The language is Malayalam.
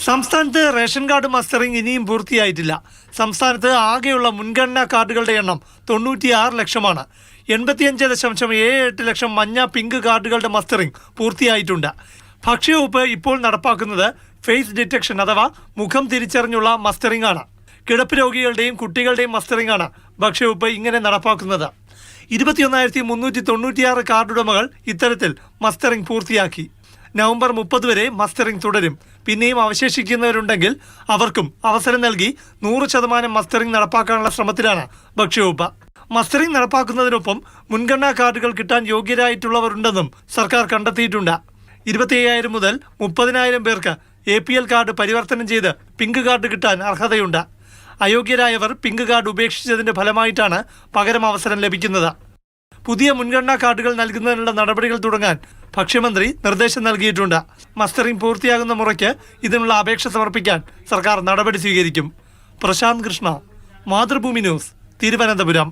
സംസ്ഥാനത്ത് റേഷൻ കാർഡ് മസ്റ്ററിംഗ് ഇനിയും പൂർത്തിയായിട്ടില്ല. സംസ്ഥാനത്ത് ആകെയുള്ള മുൻഗണനാ കാർഡുകളുടെ എണ്ണം 96 ലക്ഷമാണ്. 85.78 ലക്ഷം മഞ്ഞ പിങ്ക് കാർഡുകളുടെ മസ്റ്ററിംഗ് പൂർത്തിയായിട്ടുണ്ട്. ഭക്ഷ്യവകുപ്പ് ഇപ്പോൾ നടപ്പാക്കുന്നത് ഫേസ് ഡിറ്റക്ഷൻ അഥവാ മുഖം തിരിച്ചറിഞ്ഞുള്ള മസ്റ്ററിംഗ് ആണ്. കിടപ്പ് രോഗികളുടെയും കുട്ടികളുടെയും മസ്റ്ററിംഗ് ആണ് ഭക്ഷ്യവകുപ്പ് ഇങ്ങനെ നടപ്പാക്കുന്നത്. 21,396 കാർഡുടമകൾ ഇത്തരത്തിൽ മസ്റ്ററിംഗ് പൂർത്തിയാക്കി. നവംബർ 30 വരെ മസ്റ്ററിംഗ് തുടരും. പിന്നെയും അവശേഷിക്കുന്നവരുണ്ടെങ്കിൽ അവർക്കും അവസരം നൽകി 100% മസ്റ്ററിംഗ് നടപ്പാക്കാനുള്ള ശ്രമത്തിലാണ് ഭക്ഷ്യവകുപ്പ്. മസ്റ്ററിംഗ് നടപ്പാക്കുന്നതിനൊപ്പം മുൻഗണനാ കാർഡുകൾ കിട്ടാൻ യോഗ്യരായിട്ടുള്ളവരുണ്ടെന്നും സർക്കാർ കണ്ടെത്തിയിട്ടുണ്ട്. 25,000 മുതൽ 30,000 പേർക്ക് APL കാർഡ് പരിവർത്തനം ചെയ്ത് പിങ്ക് കാർഡ് കിട്ടാൻ അർഹതയുണ്ട്. അയോഗ്യരായവർ പിങ്ക് കാർഡ് ഉപേക്ഷിച്ചതിന്റെ ഫലമായിട്ടാണ് പകരം അവസരം ലഭിക്കുന്നത്. പുതിയ മുൻഗണനാ കാർഡുകൾ നൽകുന്നതിനുള്ള നടപടികൾ തുടങ്ങാൻ ഭക്ഷ്യമന്ത്രി നിർദ്ദേശം നൽകിയിട്ടുണ്ട്. മസ്റ്ററിംഗ് പൂർത്തിയാകുന്ന മുറയ്ക്ക് ഇതിനുള്ള അപേക്ഷ സമർപ്പിക്കാൻ സർക്കാർ നടപടി സ്വീകരിക്കും. പ്രശാന്ത് കൃഷ്ണ, മാതൃഭൂമി ന്യൂസ്, തിരുവനന്തപുരം.